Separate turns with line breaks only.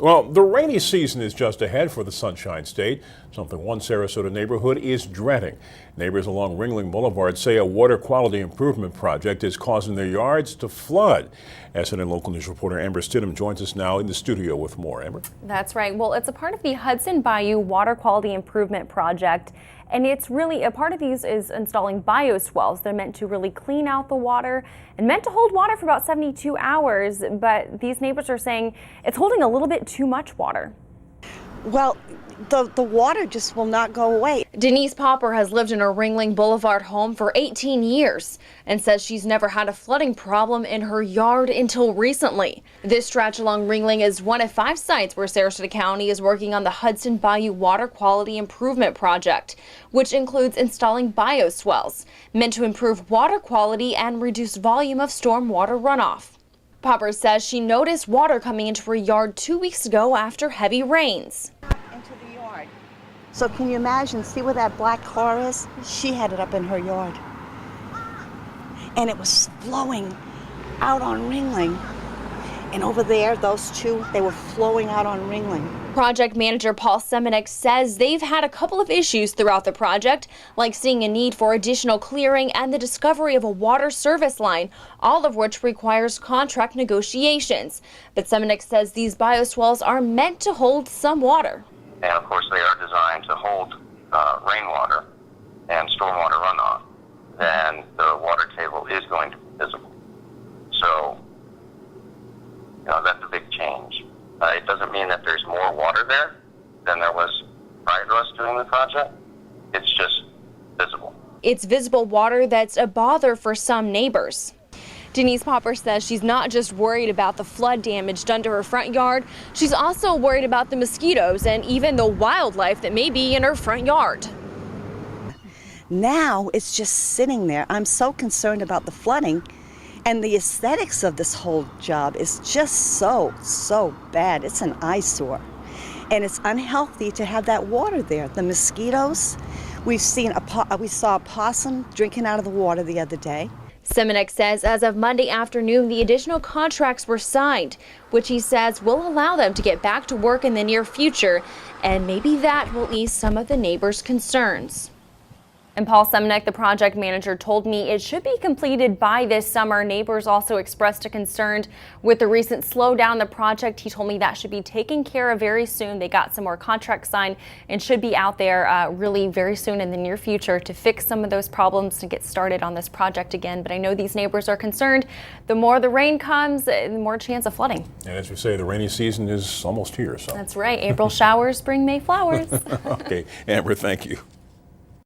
Well, the rainy season is just ahead for the Sunshine State, something one Sarasota neighborhood is dreading. Neighbors along Ringling Boulevard say a water quality improvement project is causing their yards to flood. SNN local news reporter Amber Stidham joins us now in the studio with more. Amber?
That's right. Well, it's a part of the Hudson Bayou Water Quality Improvement Project. And it's really a part of these is installing bioswales. They're meant to really clean out the water and meant to hold water for about 72 hours. But these neighbors are saying it's holding a little bit too much water.
Well, the water just will not go away.
Denise Popper has lived in her Ringling Boulevard home for 18 years and says she's never had a flooding problem in her yard until recently. This stretch along Ringling is one of 5 sites where Sarasota County is working on the Hudson Bayou Water Quality Improvement Project, which includes installing bioswales, meant to improve water quality and reduce volume of stormwater runoff. Popper says she noticed water coming into her yard 2 weeks ago after heavy rains.
Into the yard. So can you imagine, see where that black car is? She had it up in her yard. And it was flowing out on Ringling. And over there, those two, they were flowing out on Ringling.
Project manager Paul Semenek says they've had a couple of issues throughout the project, like seeing a need for additional clearing and the discovery of a water service line, all of which requires contract negotiations. But Semenek says these bioswales are meant to hold some water.
And of course they are designed to hold rainwater and stormwater runoff. Then the water table is going to be visible. So, that's a big change. It doesn't mean that there's more water there than there was prior to us doing the project. It's just visible.
It's visible water that's a bother for some neighbors. Denise Popper says she's not just worried about the flood damage done to her front yard, she's also worried about the mosquitoes and even the wildlife that may be in her front yard.
Now it's just sitting there. I'm so concerned about the flooding. And the aesthetics of this whole job is just so bad. It's an eyesore. And it's unhealthy to have that water there. The mosquitoes, we saw a possum drinking out of the water the other day.
Semenek says as of Monday afternoon, the additional contracts were signed, which he says will allow them to get back to work in the near future. And maybe that will ease some of the neighbors' concerns. And Paul Semenek, the project manager, told me it should be completed by this summer. Neighbors also expressed a concern with the recent slowdown in the project. He told me that should be taken care of very soon. They got some more contracts signed and should be out there really very soon in the near future to fix some of those problems to get started on this project again. But I know these neighbors are concerned. The more the rain comes, the more chance of flooding.
And as we say, the rainy season is almost here. So
that's right. April showers bring May flowers.
Okay, Amber, thank you.